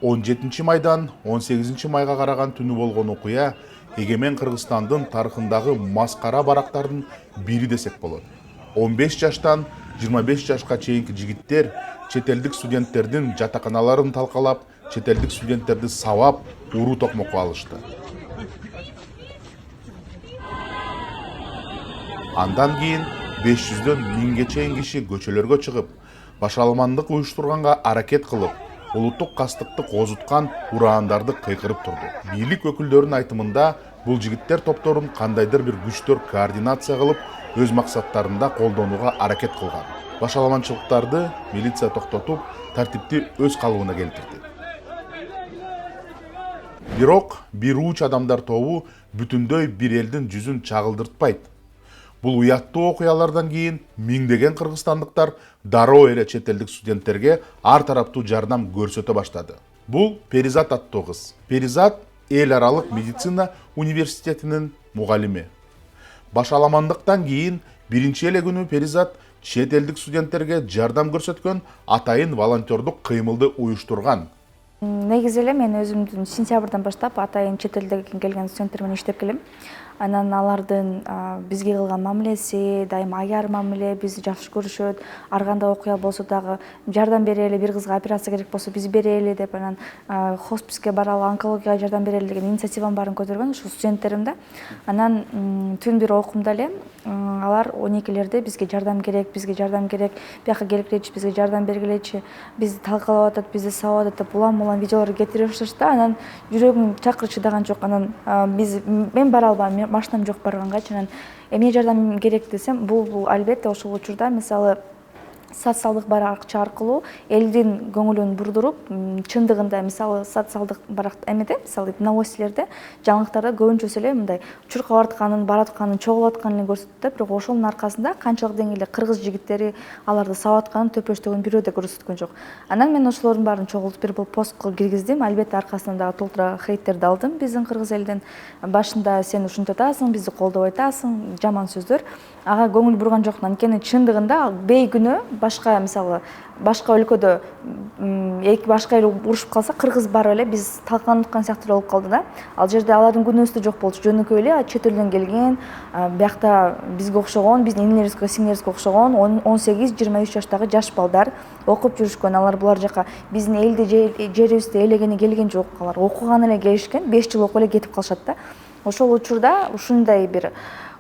17 майдан 18 майга караган түнү болгон окуя эгемен Кыргызстандын тарыхындагы маскара барактардын бири десек болот. 15 жаштан 25 жашка чейинки жигиттер чет элдик студенттердин жатаканаларын талкалап, чет элдик студенттерди сабап, уруу токмокко алышты. Андан кийин 500дөн 1000ге чейин киши көчөлөргө чыгып, башаламандык уюштурганга аракет кылып, улуттук кастыкты козуткан ураандарды кыйкырып турду. Бийлик өкүлдөрүнүн айтымында бул жигиттер топторун кандайдыр бир күчтөр координация кылып, өз максаттарында колдонууга аракет кылган. Башаламанчылыктарды милиция токтотуп, тартипти өз калыбына келтирди. Бирок бир уч адамдар тобу бүтүндөй бир элдин жүзүн чагылдыртпайт. Бул уяттуу окуялардан кийин миңдеген кыргызстандыктар дароо эле чет элдик студенттерге ар тараптуу жардам көрсөтө баштады. Бул Перизат аттуу кыз. Перизат эл аралык медицина университетинин мугалими. Башаламандыктан кийин биринчи эле күнү Перизат чет элдик студенттерге жардам көрсөткөн атайын волонтердук кыймылды уюштурган. Негизи эле мен өзүмдүн сентябрдан баштап атайын чет элден келген студенттер менен иштеп келем. Анан алардын бизге кылган мамилеси дайыма аяр мамиле, бизди жакшы көрүшөт. Ар кандай окуя болсо дагы жардам берели, бир кызга операция керек болсо биз берели деп, анан хосписке баралы, онкологияга жардам берели деген инициативанын баарын көтөргөн ушул студенттерим да. Анан түн бир окуумда эле алар 12лерде бизге жардам керек, бияка келгилечи, бизге жардам бергилечи, бизди талкалап атат, бизди сабап атат деп улам видеолор кетире башташты да. Анан жүрөгүм чакыры чыдаган жок. Анан мен бара албайм, машинам жок баргангачы. Анан эмне жардам керек десем, бул албетте ошол учурда мисалы социалдык баракча аркылуу элдин көңүлүн бурдуруп, чындыгында мисалы социалдык барак эмеде, мисалы новостилерде, жаңылыктарда көбүнчөсү эле мындай чуркап атканын, баратканын, чогулуп атканын көрсөттү да, бирок ошонун аркасында канчалык деңгээлде кыргыз жигиттери аларды сабап атканын төпөштөгөн бирөө да көрсөткөн жок. Анан мен ошолордун баарын чогултуп бир пост кылып киргиздим. Албетте аркасынан дагы толтура хейттерди алдым биздин кыргыз элден. Башында сен ушинтип атасың, бизди колдобой атасың, жаман сөздөр. Ага көңүл бурган жокмун. Анткени чындыгында бейкүнөө башка мисалы башка өлкөдө башка эл урушуп калса, кыргыз барып эле биз талканып аткан сыяктуу болуп калды да. Ал жерде алардын күнөөсү да жок болчу. Жөнөкөй эле чет элден келген, биякта бизге окшогон, биздин инилерибизге, сиңилерибизге окшогон 18-23 жаштагы жаш балдар окуп жүрүшкөн. Алар булар жака биздин элди, жерибизди ээлегени келген жок. Алар окуган эле келишкен, 5 жыл окуп эле кетип калышат да. Ошол учурда ушундай бир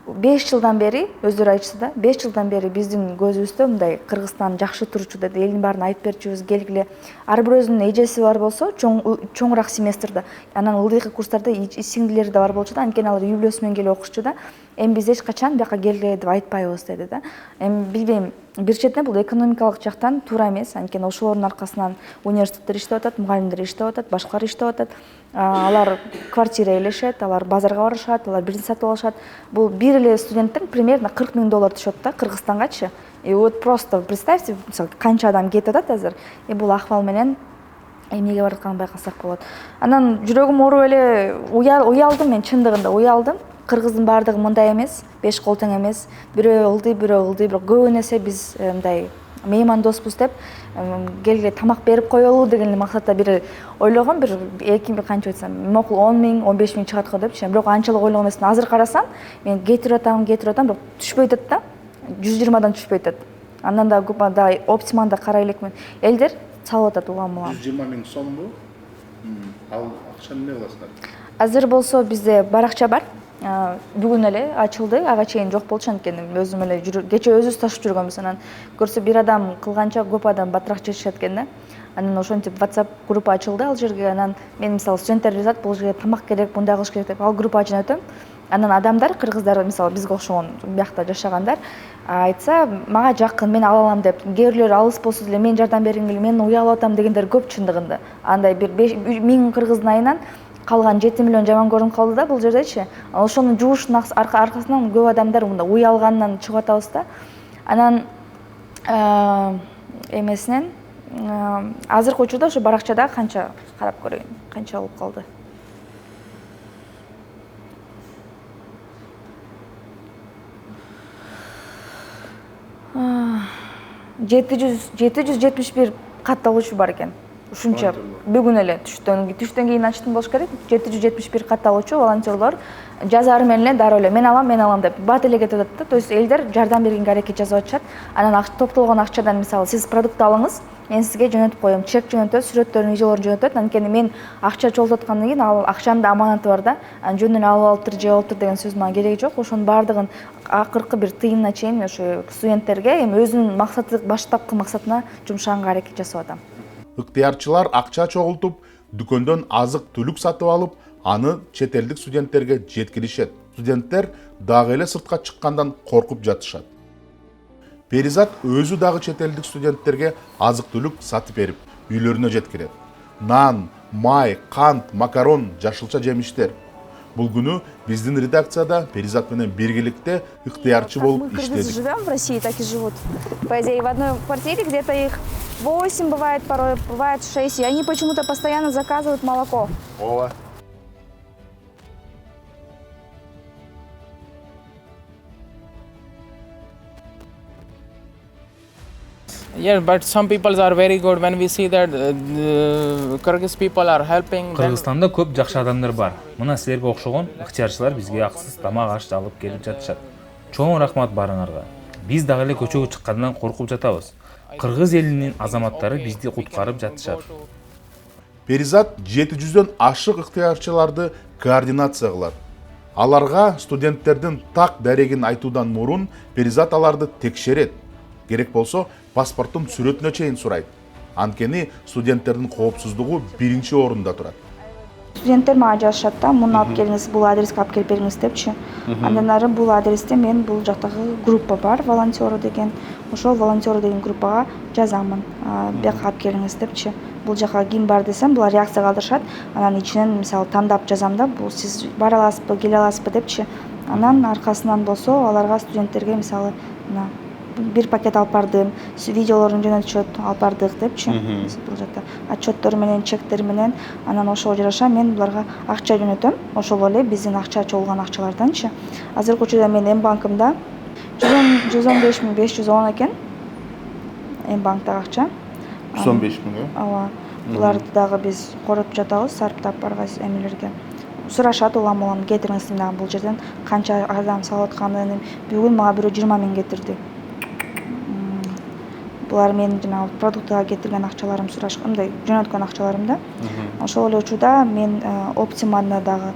5 жылдан бери, өздөрү айтышты да, 5 жылдан бери биздин көзүбүздө мындай Кыргызстан жакшы турчу деп элдин баарын айтып берчүбүз, келгиле. Ар бир өзүнүн эжеси бар болсо, чоңураак семестрде, анан ылдыйкы курстарда сиңдилери да бар болчу да, анткени алар үй бүлөсү менен келип окушчу да. Эми биз эч качан бияка келгиле деп айтпайбыз деди да. Эми билбейм, бир четинен бул экономикалык жактан туура эмес, анткени ошолордун аркасынан университеттер иштеп атат, мугалимдер иштеп атат, башкалар иштеп атат. Алар квартира ээлешет, алар базарга барышат, алар бирин сатып алышат. Бул бир эле студенттен примерно 40 000 доллар түшөт да Кыргызстангачы. И вот просто представьте, канча адам кетип атат азыр. Бул акыбал менен эмнеге барып атканын байкасак болот. Анан жүрөгүм ооруп эле уялдым, мен чындыгында уялдым. Кыргыздын баардыгы мындай эмес, 5 кол тең эмес. Бирөө ылдый, бирок көбүн эсе биз мындай мейман доспуз деп келгиле тамак берип коелу деген максатта бир ойлогом, бир канча айтсам, макул 10 000, 15 000 чыгат го депчи. Бирок анчалык ойлогон эмесмин. Азыр карасам, мен кетирип атам, бирок түшпөй атат да. 120дан түшпөй атат. Андан да көп да оптималда карай элекмин. Элдер салып атат улам-улам. 120 000 сомбу? Ал акчаны эмне кыласыңар? Азыр болсо бизде баракча бар. Бүгүн эле ачылды, ага чейин жок болчу, анткени өзүм эле кече өзүбүз ташып жүргөнбүз. Анан көрсө бир адам кылганча көп адам батыраак чечишет экен да. Анан ошентип WhatsApp группа ачылды ал жерге. Анан мен мисалы студенттер жазат, бул жерге тамак керек, мындай кылыш керек деп ал группа ачына өтөм. Анан адамдар, кыргыздар мисалы бизге окшогон биякта жашагандар айтса, мага жакын, мен ала алам деп. Кээ бирлөр алыс болсо деле мен жардам бергиңер, мен уялып атам дегендер көп чындыгында. Андай бир 1000 кыргыздын айынан калган 7 миллион жаман көрүнүп калды да бул жердечи. Ошону жуушунун аркасынан көп адамдар мында уялгандан чыгып атабыз да. Анан эмесинен азыркы учурда ошо баракчада канча карап көрөйүн, канча болуп калды. 771 катталуучу бар экен. ушунча бүгүн эле түштөн кийин ачтым болуш керек. 771 катталуучу волонтерлор жазары менен эле дароо эле мен алам деп бат эле кетип атат да. То есть элдер жардам бергенге аракет жасап атышат. Анан топтолгон акчадан мисалы сиз продукт алыңыз, мен сизге жөнөтүп коем, чек жөнөтөт, сүрөттөрүн, видеолорун жөнөтөт. Анткени мен акча чогултуп аткандан кийин ал акчанын да аманаты бар да. Жөн эле алып алыптыр, жеп алыптыр деген сөз мага кереги жок. Ошонун баардыгын акыркы бир тыйынына чейин ошо студенттерге эми өзүнүн максаты, баштапкы максатына жумшаганга аракет жасап атам. Ыктыярчылар акча чогултуп, дүкөндөн азык-түлүк сатып алып, аны чет элдик студенттерге жеткиришет. Студенттер дагы эле сыртка чыккандан коркуп жатышат. Перизат өзү дагы чет элдик студенттерге азык-түлүк сатып берип, үйлөрүнө жеткирет. Нан, май, кант, макарон, жашылча жемиштер. Бул күнү биздин редакцияда Перизат менен биргеликте ыктыярчы болуп иштедик. Мы живем в России, так и живут. По идее, в одной квартире где-то их 8 бывает порой, бывает 6. И они почему-то постоянно заказывают молоко. Ооба. Yeah, but some people are very good when we see that Kyrgyz people are helping. Кыргызстанда көп жакшы адамдар бар. Мына силерге окшогон ыктыярчылар бизге аксыз тамак аш алып келип жатышат. Чоң рахмат барыңарга. Биз дагы эле көчөгө чыккандан коркуп жатабыз. Кыргыз элинин азаматтары бизди куткарып жатышат. Перизат 700дөн ашык ыктыярчыларды координация кылат. Аларга студенттердин так дарегин айтуудан мурун Перизат аларды текшерет. Керек болсо паспорттун сүрөтүнө чейин сурайт. Анткени студенттердин коопсуздугу биринчи орунда турат. Студенттер мага жазышат да, муну алып келиңиз, бул адреске алып келип бериңиз депчи. Андан ары бул адресте мен бул жактагы группа бар, волонтеры деген. Ошол волонтеры деген группага жазамын. Бияка алып келиңиз депчи. Бул жака ким бар десем, булар реакция калтырышат. Анан ичинен мисалы тандап жазам да, бул сиз бара аласызбы, келе аласызбы депчи. Анан аркасынан болсо аларга студенттерге мисалы бир пакет алып бардым, видеолорун жөнөтүшөт, алып бардык депчи. Бул жакта отчеттор менен, чектер менен, анан ошого жараша мен буларга акча жөнөтөм. Ошол эле биздин акча чогулган акчаларданчы. Азыркы учурда менин М-банкымда 115.510 экен. М-банктагы акча. 115 миң. Ооба. Буларды дагы биз коротуп жатабыз, сарптап баргайсыз эмелерге. Сурашат улам кетириңиз дагы бул жерден канча адам салып атканын. Бүгүн мага бирөө 20 миң кетирди. Булар менин жанагы продуктага кетирген акчаларым сурашкан, мындай жөнөткөн акчаларым да. Ошол эле учурда мен Оптиманда дагы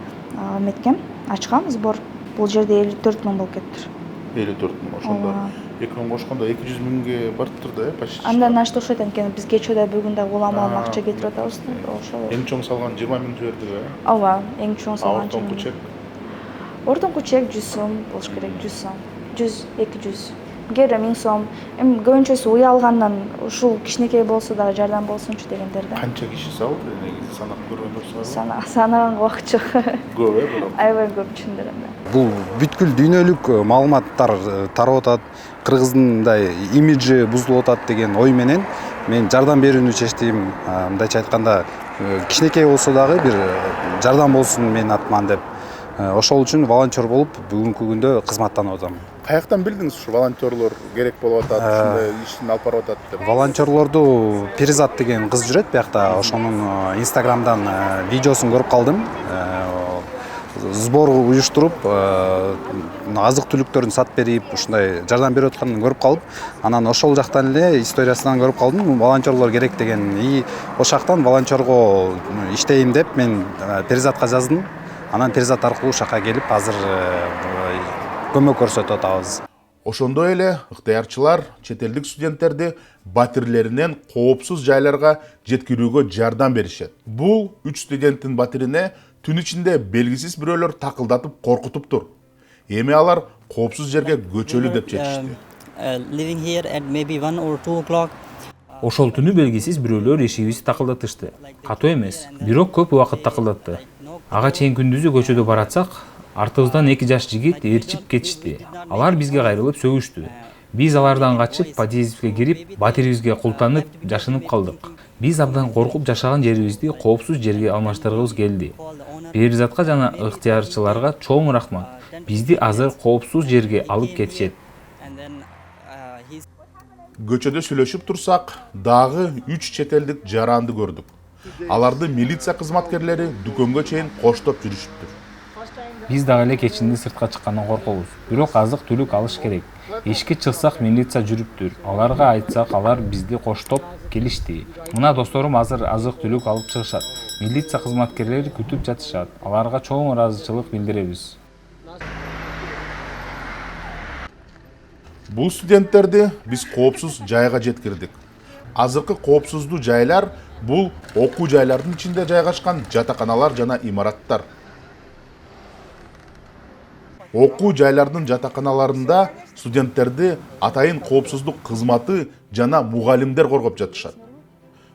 эметкем, ачкам сбор. Бул жерде 54 миң болуп кетиптир. 54 миң. Ошондо 2 миң кошкондо 200 миңге барыптыр да, почти. Андан ашты окшойт анткени биз кечөөдө бүгүн дагы улам акча кетирип атабыз да. Ошол. Эң чоң салган 20 миң жибердиби? Ооба, эң чоң салган. Ордонку чек. Ордонку чек 100 сом болуш керек, 100 сом. 100, 200. Кээде 1000 сом. Эми көбүнчөсү уя алгандан ушул кичинекей болсо дагы жардам болсунчу дегендер да. Канча киши салды? Негизи санап көргөндөр Санаганга убакыт жок. Көп бирок. Аябай көп чындыгында. Бул бүткүл дүйнөлүк маалыматтар тарап атат, Кыргыздын мындай имиджи бузулуп атат деген ой менен мен жардам берүүнү чечтим. Мындайча айтканда, кичинекей болсо дагы бир жардам болсун менин атыман деп. Ошол үчүн волонтер болуп бүгүнкү күндө кызматтанып атам. Каяктан билдиңиз ушу волонтерлор керек болуп атат, ушундай ишин алып барып атат деп? Волонтерлорду Перизат деген кыз жүрөт биякта, ошонун Инстаграмдан видеосун көрүп калдым. Сбор уюштуруп, азык-түлүктөрүн сатып берип, ушундай жардам берип атканын көрүп калып, анан ошол жактан эле историясынан көрүп калдым, волонтерлор керек деген. И ошол жактан волонтерго иштейин деп мен Перизатка жаздым. Анан Перизат аркылуу ушакка келип, азыр көмөк көрсөтүп атабыз. Ошондой эле ыктыярчылар чет элдик студенттерди батирлеринен коопсуз жайларга жеткирүүгө жардам беришет. Бул 3 студенттин батирине түн ичинде белгисиз бирөөлөр такылдатып коркутуптур. Эми алар коопсуз жерге көчөлү деп чечишти. Living here at maybe 1 or 2 o'clock. Ошол түнү белгисиз бирөөлөр эшигибизди такылдатышты. Катуу эмес, бирок көп убакыт такылдатты. Ага чейин күндүзү көчөдө баратсак, артыбыздан 2 жаш жигит ээрчип кетишти. Алар бизге кайрылып сөгүштү. Биз алардан качып, подъездге кирип, батирибизге култанып, жашынып калдык. Биз абдан коркуп жашаган жерибизди коопсуз жерге алмаштыргыбыз келди. Перизатка жана ыктыярчыларга чоң рахмат. Бизди азыр коопсуз жерге алып кетишет. көчөдө сүйлөшүп турсак, дагы 3 чет элдик жаранды көрдүк. Аларды милиция кызматкерлери дүкөнгө чейин коштоп жүрүшүптүр. Биз дагы эле кечинде сыртка чыккандан коркобуз. Бирок азык-түлүк алыш керек. Эшикке чыксак милиция жүрүптүр. Аларга айтсак, алар бизди коштоп келишти. Мына досторум азыр азык-түлүк алып чыгышат. Милиция кызматкерлери күтүп жатышат. Аларга чоң ыраазычылык билдиребиз. Бул студенттерди биз коопсуз жайга жеткирдик. Азыркы коопсуздуу жайлар бул окуу жайлардын ичинде жайгашкан жатаканалар жана имараттар. Окуу жайлардын жатаканаларында студенттерди атайын коопсуздук кызматы жана мугалимдер коргоп жатышат.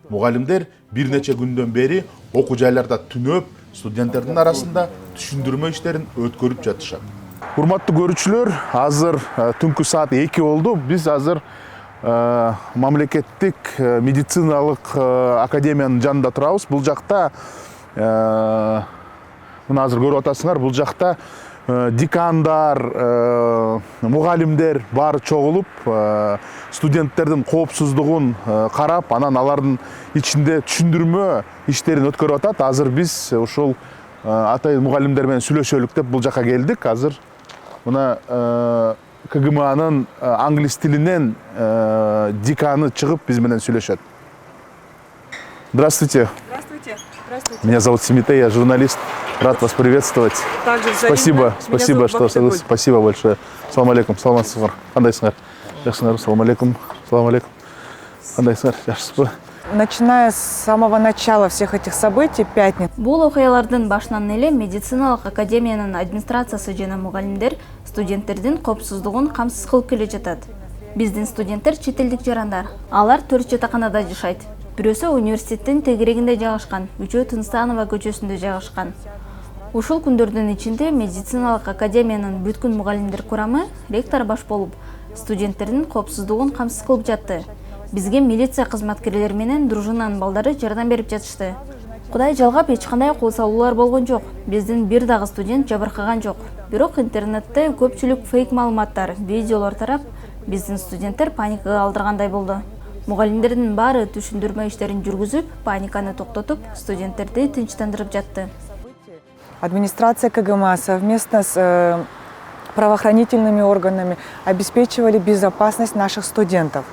Мугалимдер бир нече күндөн бери окуу жайларда түнөп, студенттердин арасында түшүндүрмө иштерин өткөрүп жатышат. Урматтуу көрүүчүлөр, азыр түнкү саат 2 болду. Биз азыр мамлекеттик медициналык академиянын жанында турабыз. Бул жакта мына азыр көрүп атасыңар, бул жакта декандар, мугалимдер баары чогулуп, студенттердин коопсуздугун карап, анан алардын ичинде түшүндүрмө иштерин өткөрүп атат. Азыр биз ушул атайын мугалимдер менен сүйлөшөлүк деп бул жака келдик. Азыр мына КГМАнын англис тилинен деканы чыгып биз менен сүйлөшөт. Здравствуйте. Здравствуйте. Здравствуйте. Меня зовут Семитей, я журналист. Рад вас приветствовать. Также Спасибо, спасибо, что согласились. Спасибо большое. Салам алейкум. Саламатсыздар. Кандайсыңар? Жакшыңарбы? Салам алейкум. Салам алейкум. Кандайсыңар? Жакшысызбы? Начиная с самого начала всех этих событий, пятница. Бул окуялардын башынан эле медициналык академиянын администрациясы жана мугалимдер студенттердин коопсуздугун камсыз кылып келе жатат. Биздин студенттер чет элдик жарандар. Алар 4 жатаканада жашайт. Бирөөсү университеттин тегерегинде жайгашкан, үчөө Тынстанова көчөсүндө жайгашкан. Ушул күндөрдүн ичинде медициналык академиянын бүткүн мугалимдер курамы ректор баш болуп, студенттердин коопсуздугун камсыз кылып жатты. Бизге милиция кызматкерлери менен дружинанын балдары жардам берип жатышты. Кудай жалгап эч кандай кол салуулар болгон жок. Биздин бир дагы студент жабыркаган жок. Бирок интернетте көпчүлүк фейк маалыматтар, видеолор тарап, биздин студенттер паникага алдыргандай болду. Мугалимдердин баары түшүндүрмө иштерин жүргүзүп, паниканы токтотуп, студенттерди тынчтандырып жатты. Администрация КГМА совместно с правоохранительными органами обеспечивали безопасность наших студентов.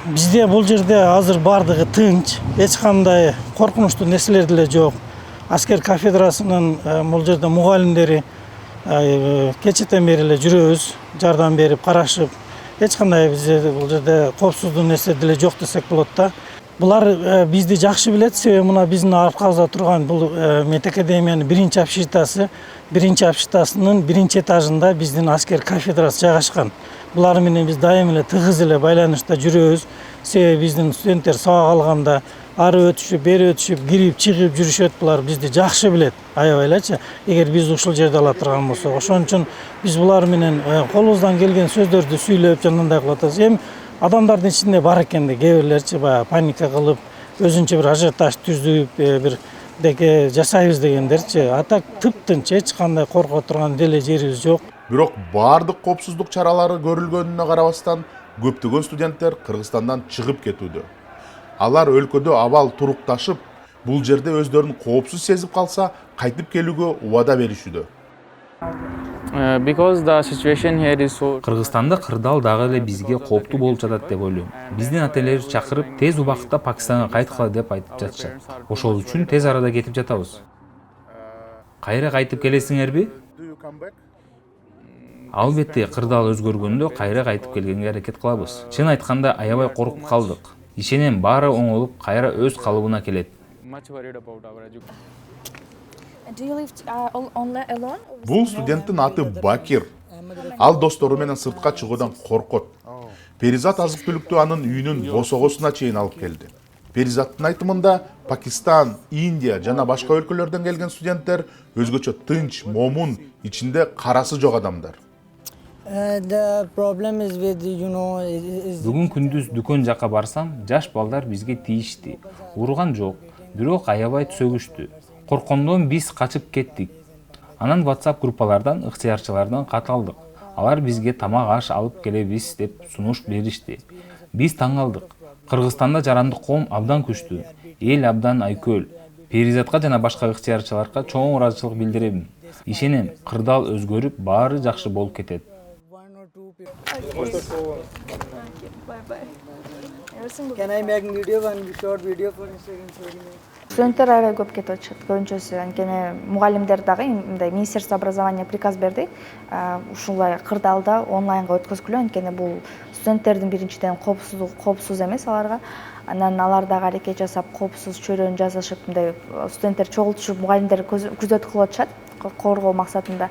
Бизде бул жерде азыр бардыгы тынч, эч кандай коркунучтуу нерселер деле жок. Аскер кафедрасынын бул жерде мугалимдери кечэтен бери эле жүрөбүз, жардам берип, карашып. Эч кандай бизде бул жерде коопсуздуу нерсе деле жок десек болот да. Булар бизди жакшы билет, себеби мына биздин аркабызда турган бул медакадемиянын биринчи общитасынын биринчи этажында биздин аскер кафедрасы жайгашкан. Булар менен биз дайым эле тыгыз эле байланышта жүрөбүз. Себеби биздин студенттер сабак алганда ары өтүшүп, бери өтүшүп, кирип, чыгып жүрүшөт. Булар бизди жакшы билет. Аябай элечи, эгер биз ушул жерде ала турган болсок. Ошон үчүн биз булар менен колубуздан келген сөздөрдү сүйлөп, жанагындай кылып атабыз. Эми адамдардын ичинде бар экен да, кээ бирлерчи баягы паника кылып, өзүнчө бир ажиотаж түзүп, бир деке жасайбыз дегендерчи. А так тыптынч, эч кандай корко турган деле жерибиз жок. Бирок баардык коопсуздук чаралары көрүлгөнүнө карабастан көптөгөн студенттер Кыргызстандан чыгып кетүүдө. Алар өлкөдө абал турукташып, бул жерде өздөрүн коопсуз сезип калса, кайтып келүүгө убада беришүүдө. Because the situation here is so. Кыргызстанда кырдаал дагы эле бизге кооптуу болуп жатат деп ойлойм. Биздин ата-энелер чакырып, тез убакытта Пакистанга кайткыла деп айтып жатышат. Ошол үчүн тез арада кетип жатабыз. Кайра кайтып келесиңерби? Албетте, кырдаал өзгөргөндө кайра кайтып келгенге аракет кылабыз. Чын айтканда аябай коркуп калдык. Ишенем баары оңолуп, кайра өз калыбына келет. Бул студенттин аты Бакир. Ал достору менен сыртка чыгуудан коркот. Перизат азык-түлүктү анын үйүнүн босогосуна чейин алып келди. Перизаттын айтымында Пакистан, Индия жана башка өлкөлөрдөн келген студенттер өзгөчө тынч, момун, ичинде карасы жок адамдар. Бүгүн күндүз дүкөн жака барсам, жаш балдар бизге тийишти. Урган жок, бирок аябай сөгүштү. Коркондон биз качып кеттик. Анан WhatsApp группалардан ыктыярчылардан кат алдык. Алар бизге тамак аш алып келебиз деп сунуш беришти. Биз таң калдык. Кыргызстанда жарандык коом абдан күчтүү, эл абдан айкөл. Перизатка жана башка ыктыярчыларга чоң ыраазычылык билдиребин. Ишенем, кырдаал өзгөрүп, баары жакшы болуп кетет. Can I make video, one short video for Instagram? Студенттер аябай көп кетип атышат көбүнчөсү. Анткени мугалимдер дагы мындай министерство образования приказ берди. Ушулай кырдаалда онлайнга өткөзгүлө, анткени бул студенттердин биринчиден коопсуз эмес аларга. Анан алар дагы аракет жасап коопсуз чөйрөнү жазышып, мындай студенттер чогултушуп мугалимдер күзөт кылып атышат коргоо максатында.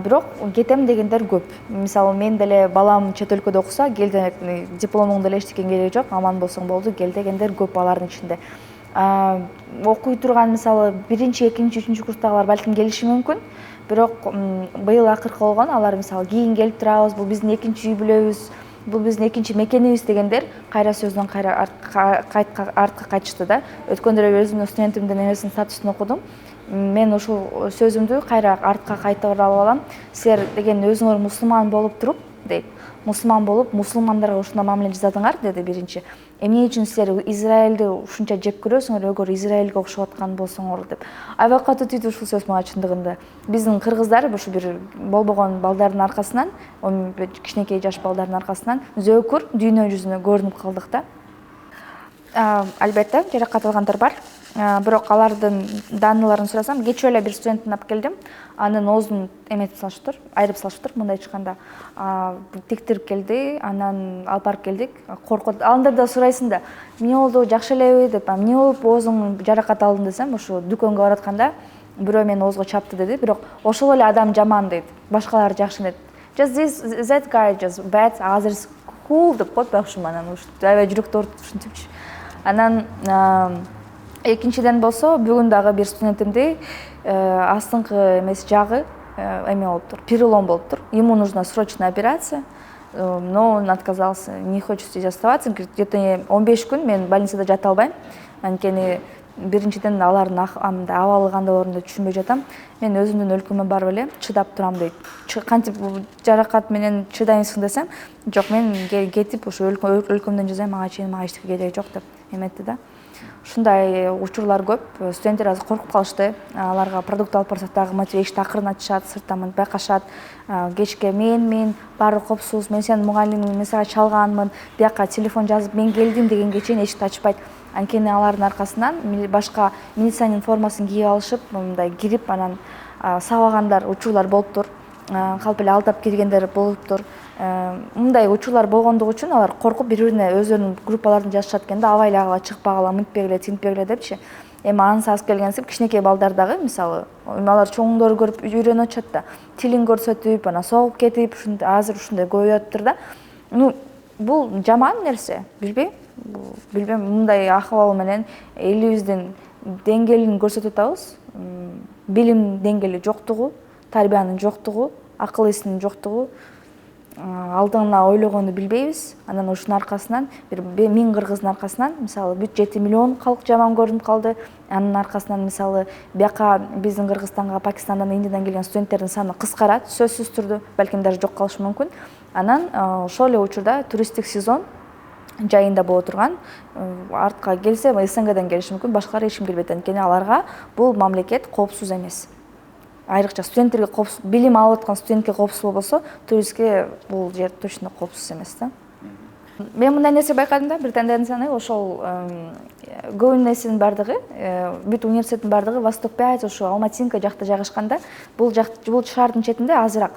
Бирок кетем дегендер көп. Мисалы мен деле балам чет өлкөдө окуса, келде дипломуң деле эчтеке кереги жок, аман болсоң болду, кел дегендер көп алардын ичинде. Окуй турган мисалы биринчи, экинчи, үчүнчү курстагылар балким келиши мүмкүн. Бирок быйыл акыркы болгон алар мисалы кийин келип турабыз, бул биздин экинчи үй бүлөбүз, бул биздин экинчи мекенибиз дегендер кайра сөздөн кайра артка кайтышты да. Өткөндө өзүмдүн студентимдин эмесин статусун окудум. Мен ушул сөзүмдү кайра артка кайтарып алам. Силер деген өзүңөр мусулман болуп туруп, дейт. Мусулман болуп, мусулмандарга ушундай мамиле жасадыңар, деди биринчи. Эмне үчүн силер Израилди ушунча жек көрөсүңөр, өгөр Израилге окшоп аткан болсоңор деп. Аябай катуу тиди ушул сөз мага чындыгында. Биздин кыргыздар ушу бир болбогон балдардын аркасынан, кичинекей жаш балдардын аркасынан зөөкүр дүйнө жүзүнө көрүнүп калдык да. Албетте, жаракат алгандар бар. Бирок алардын даныларын сурасам, кечээ эле бир студентин алып келдим. Анын оозун эметип салыштыр, айырып салыштыр, мындай чыкканда. Тиктирип келди, анан алып барып келдик. Коркот. Алындар сурайсың да, эмне болду, жакшы элеби деп, эмне болуп оозуң жаракат алдың десем, ошо дүкөнгө баратканда бирөө мени оозго чапты деди. Бирок ошол эле адам жаман дейт, башкалар жакшы дейт. Just that guy just bad, others cool деп коет бакшым, анан аябай жүрөктү ушинтипчи. Анан экинчиден болсо, бүгүн дагы бир студентимди астыңкы эмес жагы эме болуптур, перелом болуптур. Ему нужна срочная операция, но он отказался, не хочет здесь оставаться. Где-то 15 күн мен больницада жата албайм. Анткени биринчиден алардын абалы кандай орунда түшүнбөй жатам. Мен өзүмдүн өлкөмө барып эле чыдап турам дейт. Кантип жаракат менен чыдайсың десем, жок, мен кетип ушу өлкөмдөн жазайм, мага чейин мага эчтеке кереги жок деп эметти да. Ушундай учурлар көп. Студенттер азыр коркуп калышты. Аларга продукт алып барсак дагы эшикти акырын ачышат, сырттан байкашат. Кечке мен баары коопсуз, мен сенин мугалимиң, мен сага чалганмын, бияка телефон жазып мен келдим дегенге чейин эшикти ачпайт. Анткени алардын аркасынан башка милициянын формасын кийип алышып, мындай кирип, анан сабагандар учурлар болуптур. Калп эле алдап киргендер болуптур. Мындай учурлар болгондугу үчүн алар коркуп бири-бирине өзүнүн группаларын жазышат экен да, абайлай кала, чыкпагыла, мынтпегиле, тинтпегиле депчи. Эми ансыз келгенсип кичинекей балдар дагы мисалы, алар чоңдор көрүп үйрөнүп атышат да. Тилин көрсөтүп, анан согуп кетип, азыр ушундай көбөйөттүр да. Бул жаман нерсе, билбейм. Билбейм, мындай акыбал менен элибиздин деңгээлин көрсөтүп атабыз. Билим деңгээли жоктугу, тарбиянын жоктугу, акыл эсинин жоктугу, алдыңа ойлогонду билбейбиз. Анан ушунун аркасынан бир 1000 кыргыздын аркасынан мисалы 7 миллион калк жаман көрүнүп калды. Анын аркасынан мисалы бияка биздин Кыргызстанга, Пакистандан, Индиядан келген студенттердин саны кыскарат, сөзсүз түрдө, балким даже жок калышы мүмкүн. Анан ошол эле учурда туристтик сезон жайында боло турган, артка келсе СНГден келиши мүмкүн, башкалар эч ким келбейт. Анткени аларга бул мамлекет коопсуз эмес. Айрыкча студенттерге коопсуз, билим алып аткан студентке коопсуз болсо, туристке бул жер точно коопсуз эмес да. Мен мындай нерсе байкадым да, бир тенденцияны, ошол көбүн нерсенин бардыгы, бүт университеттин бардыгы Восток 5, ошо Алматинка жакта жайгашканда, бул шаардын четинде азыраак.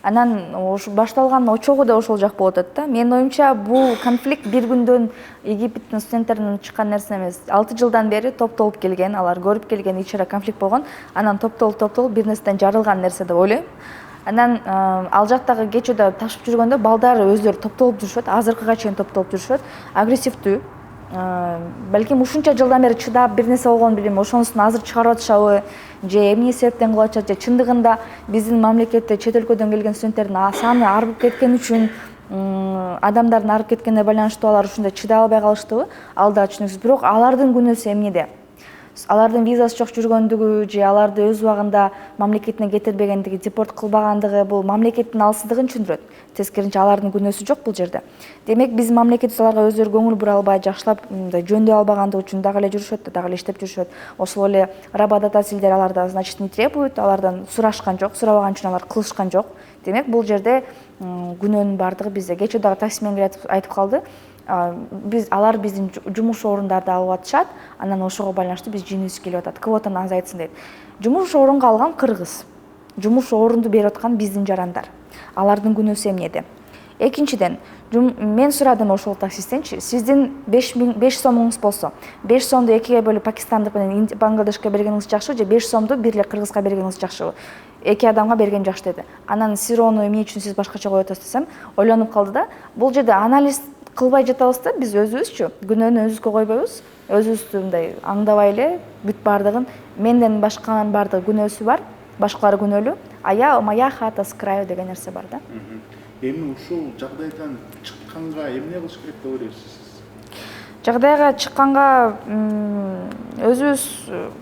Анан башталган очогу да ошол жак болуп атат да. Менин оюмча бул конфликт бир күндөн Египеттин студенттеринен чыккан нерсе эмес. 6 жылдан бери топтолуп келген, алар көрүп келген ичара конфликт болгон. Анан топтолуп бир нерседен жарылган нерсе деп ойлойм. Анан ал жактагы кечөөдө ташып жүргөндө балдар өздөрү топтолуп жүрүшөт, азыркыга чейин топтолуп жүрүшөт, агрессивдүү. Балким ушунча жылдан бери чыдап бир нерсе болгон билем, ошонусун азыр чыгарып атышабы, же эмне себептен кылып атышат, же чындыгында биздин мамлекетте чет өлкөдөн келген студенттердин саны арып кеткен үчүн, адамдардын арып кеткенине байланыштуу алар ушундай чыдай албай калыштыбы, ал да түшүнүксүз. Бирок алардын күнөөсү эмнеде? алардын визасы жок жүргөндүгү же аларды өз убагында мамлекетине кетирбегендиги, депорт кылбагандыгы бул мамлекеттин алсыздыгын түшүндүрөт. Тескерисинче алардын күнөөсү жок бул жерде. Демек биздин мамлекетибиз аларга өздөрү көңүл бура албай, жакшылап мындай жөндөй албагандыгы үчүн дагы эле жүрүшөт да, дагы эле иштеп жүрүшөт. Ошол эле работодательдер алардан, значит, не требует, алардан сурашкан жок, сурабаган үчүн алар кылышкан жок. Демек бул жерде күнөөнүн баардыгы бизде. Кечээ дагы такси менен айтып калды. Алар биздин жумуш орундарды алып атышат, анан ошого байланыштуу биз жинибиз келип атат. Квотаны азайтсын дейт. Жумуш орунга алган кыргыз. Жумуш орунду берип аткан биздин жарандар. Алардын күнөөсү эмнеде? Экинчиден, мен сурадым ошол таксисттенчи, сиздин 5 сомуңуз болсо, 5 сомду экиге бөлүп Пакистандык менен Бангладешке бергениңиз жакшыбы же 5 сомду бир эле кыргызга бергениңиз жакшыбы? Эки адамга берген жакшы деди. Анан сирону эмне үчүн сиз башкача коюп атасыз десем, ойлонуп калды да. Бул жерде анализ кылбай жатабыз да, биз өзүбүзчү күнөөнү өзүбүзгө койбойбуз, өзүбүздү мындай аңдабай эле бүт баардыгын менден башканын баардыгы күнөөсү бар, башкалар күнөөлүү. Моя хата с краю деген нерсе бар да. Эми ушул жагдайдан чыкканга эмне кылыш керек деп ойлойсуз? Жагдайга чыкканга өзүбүз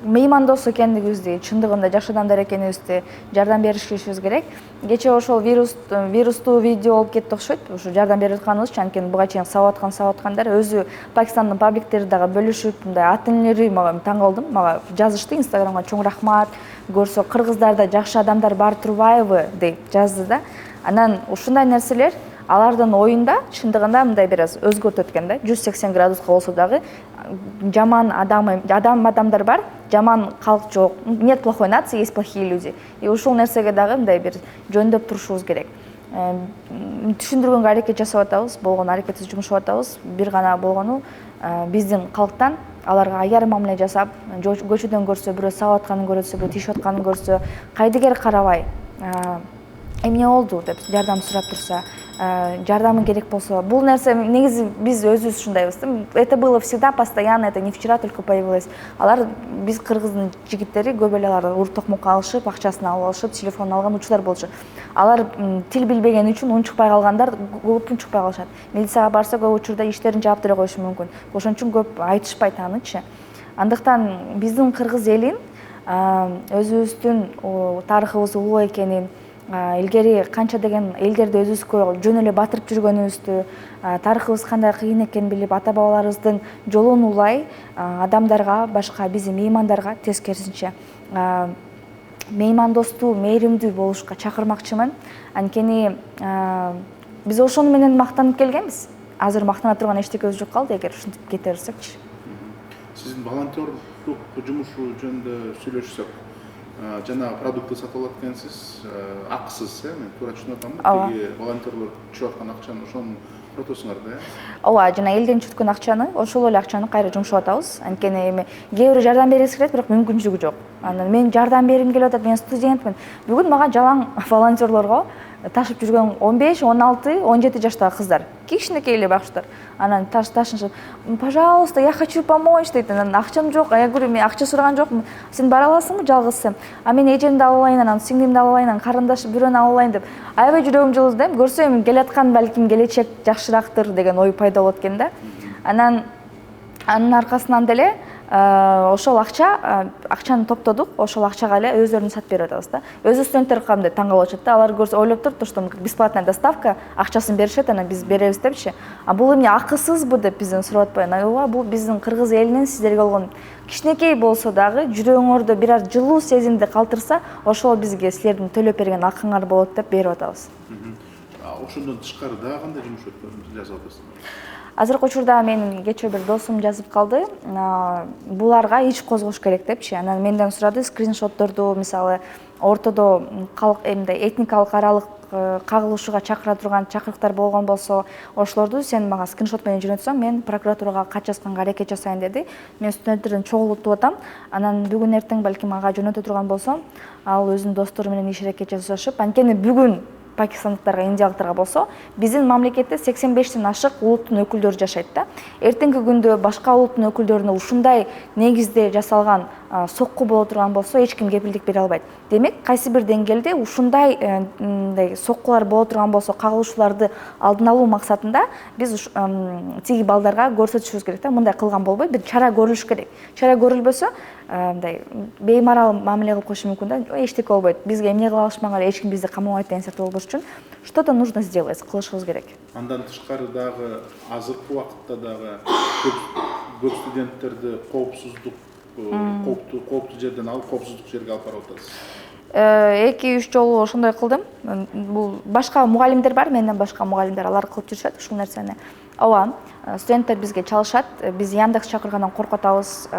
меймандос экендигибизди, чындыгында жакшы адамдар экенибизди жардам беришибиз керек. Кечээ ошол вирустуу видео болуп кетти окшойт. Ушу жардам берип атканыбыз үчүн, анткени буга чейин сабап аткандар өзү Пакистандын пабликтери дагы бөлүшүп, мындай ата-энелери мага таң калдым. Мага жазышты Инстаграмга чоң рахмат. Көрсө кыргыздарда жакшы адамдар бар турбайбы деп жазды да. Анан ушундай нерселер алардын оюнда чындыгында мындай бир аз өзгөртөт экен да. 180 градуска болсо дагы жаман адамдар бар, жаман калк жок. Нет плохой нации, есть плохие люди. И ушул нерсеге дагы мындай бир жөндөп турушубуз керек. Түшүндүргөнгө аракет жасап атабыз, болгону аракетсиз жумушап атабыз. Бир гана болгону биздин калктан аларга аяр мамиле жасап, көчөдөн көрсө, бирөө сабап атканын көрсө, бирөө тишип атканын көрсө, кайдыгер карабай, эмне болду деп жардам сурап турса, жардамы керек болсо, бул нерсе негизи биз өзүбүз ушундайбыз да. Это было всегда, постоянно, это не вчера только появилось. Алар биз кыргыздын жигиттери көп эле алар ур токмокко алышып, акчасын алып алышып, телефонун алган учурлар болчу. Алар тил билбегени үчүн унчукпай калгандар көп унчукпай калышат. Милицияга барса көп учурда иштерин жаап деле коюшу мүмкүн. Ошон үчүн көп айтышпайт анычы. Андыктан биздин кыргыз элин өзүбүздүн тарыхыбыз улуу экенин, илгери канча деген элдерди өзүбүзгө жөн эле батырып жүргөнүбүздү, тарыхыбыз кандай кыйын экенин билип, ата бабаларыбыздын жолун улай адамдарга, башка биздин меймандарга тескерисинче меймандостуу, мээримдүү болушка чакырмакчымын. Анткени биз ошону менен мактанып келгенбиз. Азыр мактана турган эчтекебиз жок калды, эгер ушинтип кете берсекчи. Сиздин волонтерлук жумушу жөнүндө сүйлөшсөк, жана продукты сатып алат экенсиз, акысыз, мен туура түшүнүп атамбы? Тиги волонтерлор түшүп аткан акчаны ошону коротосуңар да, Ооба, жана элден чөткөн акчаны, ошол эле акчаны кайра жумшап атабыз. Анткени эми кээ бирөө жардам бергиси келет, бирок мүмкүнчүлүгү жок. Анан мен жардам бергим келип атат, мен студентмин. Бүгүн мага жалаң волонтерлорго ташып жүргөн 15, 16, 17 жаштагы кыздар, кичинекей эле байкуштар. Анан ташынышып, пожалуйста, я хочу помочь дейт. Анан акчам жок. Я говорю, мен акча сураган жокмун. Сен бара аласыңбы жалгызсың? Мен эжемди алып алайын, анан сиңдимди алып алайын, анан карындаш бирөөнү алып алайын деп. Аябай жүрөгүм жылыды да. Көрсөм келаткан балким келечек жакшырактыр деген ой пайда болот экен да. Анын аркасынан деле ошол акчаны топтодук, ошол акчага эле өздөрүн сатып берип атабыз да. Өзү студенттер кандай таң калып атышат да. Алар көрсө ойлоп турат, что бесплатная доставка, акчасын беришет, анан биз беребиз депчи. Бул эмне акысызбы деп бизден сурап атпайбы? Ооба, бул биздин кыргыз элинин сиздерге болгон кичинекей болсо дагы жүрөгүңөрдө бир аз жылуу сезимди калтырса, ошол бизге силердин төлөп берген акыңар болот деп берип атабыз. Ошондон тышкары дагы кандай жумуш жасап атасыздар? Азыркы учурда менин кечээ бир досум жазып калды, буларга иш козгош керек депчи. Анан менден сурады, скриншотторду, мисалы, ортодо этникалык аралык кагылышууга чакыра турган чакырыктар болгон болсо, ошолорду сен мага скриншот менен жөнөтсөң, мен прокуратурага кат жазганга аракет жасайын деди. Мен студенттерден чогултуп атам. Анан бүгүн эртең балким ага жөнөтө турган болсом, ал өзүнүн достору менен иш аракет жасашып, анткени бүгүн пакистандыктарга, индиялыктарга болсо, биздин мамлекетте 85тен ашык улуттун өкүлдөрү жашайт да. Эртеңки күндө башка улуттун өкүлдөрүнө ушундай негизде жасалган сокку боло турган болсо эч ким кепилдик бере албайт. Демек кайсы бир деңгээлде ушундай соккулар боло турган болсо кагылышууларды алдын алуу максатында биз тиги балдарга көрсөтүшүбүз керек да, мындай кылган болбойт, бир чара көрүлүш керек. Чара көрүлбөсө мындай беймарал мамиле кылып коюшу мүмкүн да, эчтеке болбойт, бизге эмне кыла алышмаган, эч ким бизди камабайт деген сыяктуу болбош үчүн что-то нужно сделать, кылышыбыз керек. Андан тышкары дагы азыркы убакытта дагы көп студенттерди кооптуу жерден алып коопсуздук жерге алып барып атасыз. 2-3 жолу ошондой кылдым. Бул башка мугалимдер бар, менден башка мугалимдер, алар кылып жүрүшөт ушул нерсени. Ооба, студенттер бизге чалышат, биз Яндекс чакыргандан коркутабыз,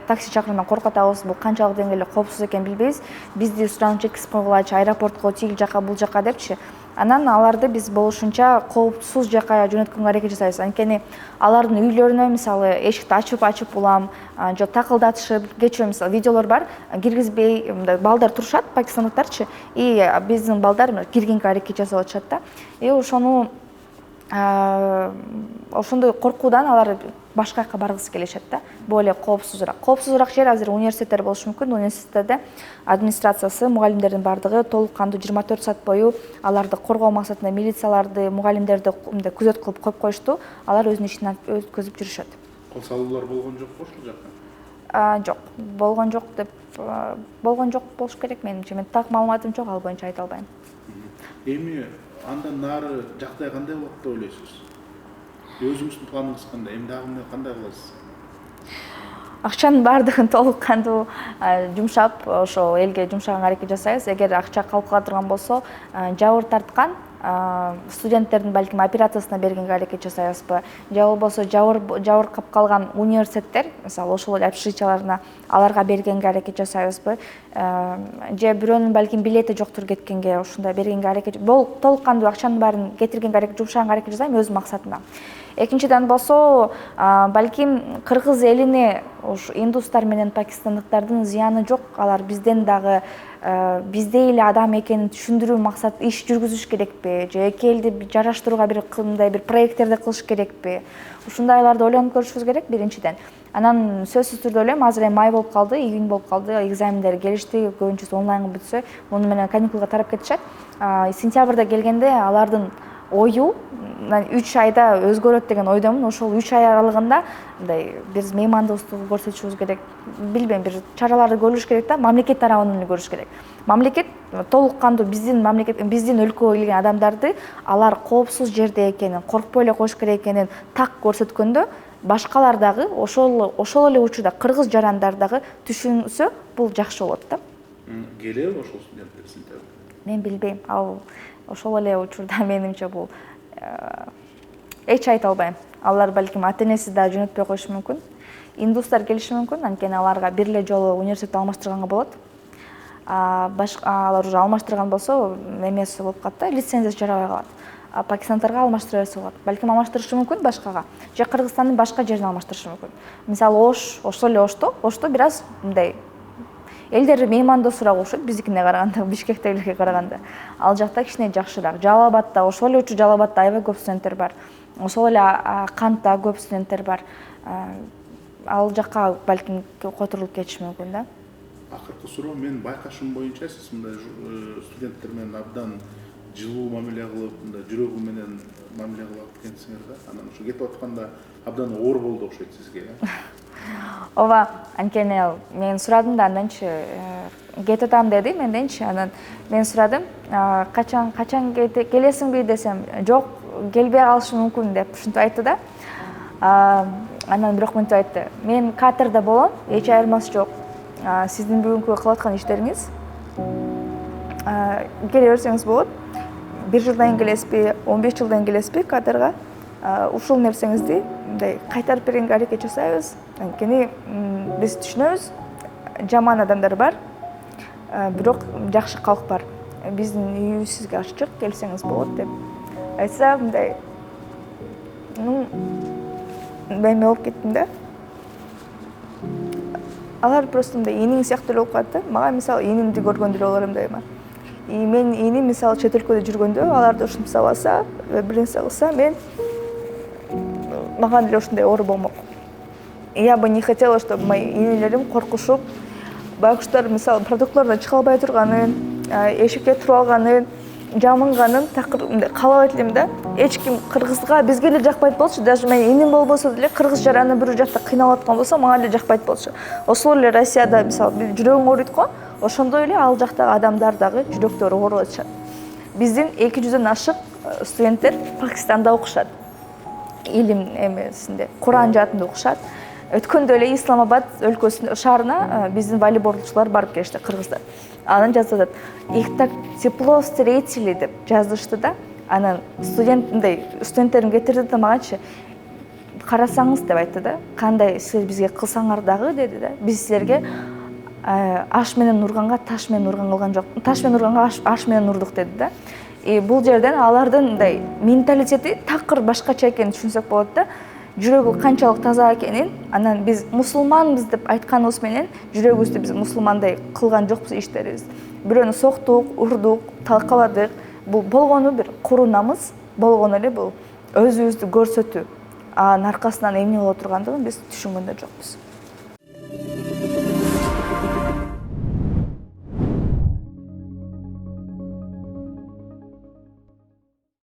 такси чакыргандан коркутабыз, бул канчалык деңгээлде коопсуз экенин билбейбиз. Бизди суранып жеткизип койгулачы, аэропортко тиги жака бул жака депчи. Анан аларды биз болушунча коопсуз жака жөнөткөнгө аракет жасайбыз. Анткени алардын үйлөрүнө мисалы эшикти ачып улам, же такылдатышып, кечээ мисалы видеолор бар, киргизбей балдар турушат, пакистандыктарчы, и биздин балдар киргенге аракет жасап атышат да. И ошондой коркуудан алар башка жака баргысы келишет да, более коопсузураак. Коопсузураак жер азыр университеттер болушу мүмкүн. Университеттерде администрациясы, мугалимдердин бардыгы толук кандуу 24 саат бою аларды коргоо максатында милицияларды, мугалимдерди күзөт кылып коюп коюшту. Алар өзүнүн ишин өткөзүп жүрүшөт. Кол салуулар болгон жокпу ошол жакта? Жок, болгон жок болуш керек менимче. Мен так маалыматым жок, ал боюнча айта албайм. Эми андан нары жагдай кандай болот деп ойлойсуз? Өзүңүздүн планыңыз кандай? Эми дагы кандай кыласыз? Акчанын баардыгын толук кандуу жумшап, ошо элге жумшаганга аракет жасайбыз. Эгер акча калып кала турган болсо, жабыр тарткан студенттердин балким операциясына бергенге аракет жасайбызбы, же болбосо жабыр кап калган университеттер, мисалы ошол эле общежитияларына аларга бергенге аракет жасайбызбы, же бирөөнүн балким билети жоктур кеткенге ошондой бергенге аракет, толук кандуу акчанын баарын кетиргенге аракет, жумшаганга аракет жасайм өз максатына. Экинчиден болсо, балким кыргыз элине ушу индустар менен пакистандыктардын зыяны жок, алар бизден дагы биздей эле адам экенин түшүндүрүү максат иш жүргүзүш керекпи, же эки элди жараштырууга бир кандай бир проекттерди кылыш керекпи, ушундайларды ойлонуп көрүшүбүз керек биринчиден. Анан сөзсүз түрдө ойлойм, азыр эми май болуп калды, июнь болуп калды, экзамендер келишти, көбүнчөсү онлайн бүтсө, муну менен каникулга тарап кетишет. Сентябрда келгенде алардын ою 3 айда өзгөрөт деген ойдомун. Ошол 3 ай аралыгында мындай биз меймандостук көрсөтүшүбүз керек. Билбейм, бир чараларды көрүш керек да, мамлекет тарабынан эле көрүш керек. Мамлекет толук кандуу биздин өлкөгө келген адамдарды алар коопсуз жерде экенин, коркпой эле коюш керек экенин так көрсөткөндө, башкалар дагы ошол эле учурда кыргыз жарандар дагы түшүнсө, бул жакшы болот да. Келеби ошол студенттер сентябрда? Мен билбейм. Ал ошол эле учурда менимче бул эч айта албайм. Алар балким ата-энеси да жөнөтпөй коюшу мүмкүн. Индустар келиши мүмкүн, анткени аларга бир эле жолу университетти алмаштырганга болот. Алар уже алмаштырган болсо, эмеси болуп калат да, лицензиясы жарабай калат. Пакистандарга алмаштыра берсе болот. Балким алмаштырышы мүмкүн башкага, же Кыргызстандын башка жерине алмаштырышы мүмкүн. Мисалы ошол эле Ошто бир аз мындай элдер меймандосураак окшойт биздикине караганда, Бишкектегилерге караганда. Ал жакта кичине жакшыраак. Жалалабадда, ошол эле учурда Жалалабадда аябай көп студенттер бар. Ошол эле Кантта көп студенттер бар. Ал жакка балким которулуп кетиши мүмкүн да. Акыркы суроо, мен байкашым боюнча сиз мындай студенттер менен абдан жылуу мамиле кылып, мындай жүрөгү менен мамиле кылып кетсиңер да. Анан ошо кетип атканда абдан оор болду окшойт сизге. Ооба, анткени мен сурадым да, анданчы кетип атам деди менденчи. Анан мен сурадым, качан келесиңби десем, жок, келбей калышы мүмкүн деп ушинтип айтты да. Анан бирок мынтип айтты, мен кадрда болом, эч айырмасы жок. Сиздин бүгүнкү кылып аткан иштериңиз келе берсеңиз болот. 1 жылдан келесизби, 15 жылдан келесизби кадрга, ушул нерсеңизди мындай кайтарып бергенге аракет жасайбыз. Анткени биз түшүнөбүз, жаман адамдар бар, бирок жакшы калк бар. Биздин үйүбүз сизге ачык, келсеңиз болот деп айтса, мындай эме болуп кеттим да. Алар просто мындай иниң сыяктуу эле болуп калат да. Мага мисалы инимди көргөндө эле болор дайыма. Мен иним мисалы чет өлкөдө жүргөндө, аларды ушинтип сабаса, бир нерсе кылса, мага деле ушундай оор болмок. Я бы не хотела, чтобы мои инилерим коркушуп, байкуштар мисалы продуктлардан чыга албай турганын, эшикке туруп алганын, жамынганын такыр каалабайт элем да. Эч ким кыргызга бизге эле жакпайт болчу, даже мен иним болбосо деле кыргыз жараны бир жакта кыйналып аткан болсо мага эле жакпайт болчу. Ошол эле Россияда мисалы жүрөгүң ооруйт го, ошондой эле ал жактагы адамдар дагы жүрөктөрү ооруп атышат. Биздин 200дөн ашык студенттер Пакистанда окушат. Илим эмесинде, Куран жаатында окушат. Өткөндө эле Исламабад өлкөсүнүн шаарына биздин волейболчулар барып келишти, кыргыздар. Анан жазып атат, их так тепло встретили деп жазышты да. Анан студенттерим кетирди да магачы, карасаңыз деп айтты да, кандай сиз бизге кылсаңар дагы деди да, биз силерге аш менен урганга таш менен урган кылган жок, таш менен урганга аш менен урдук деди да. Бул жерден алардын мындай менталитети такыр башкача экенин түшүнсөк болот да. Жүрөгү канчалык таза экенин, анан биз мусулманбыз деп айтканыбыз менен жүрөгүбүздү биз мусулмандай кылган жокпуз иштерибиз. Бирөөнү соктук, урдук, талкаладык. Бул болгону бир куру намыс, болгону эле бул өзүбүздү көрсөтүү. Анын аркасынан эмне боло тургандыгын биз түшүнгөн да жокпуз.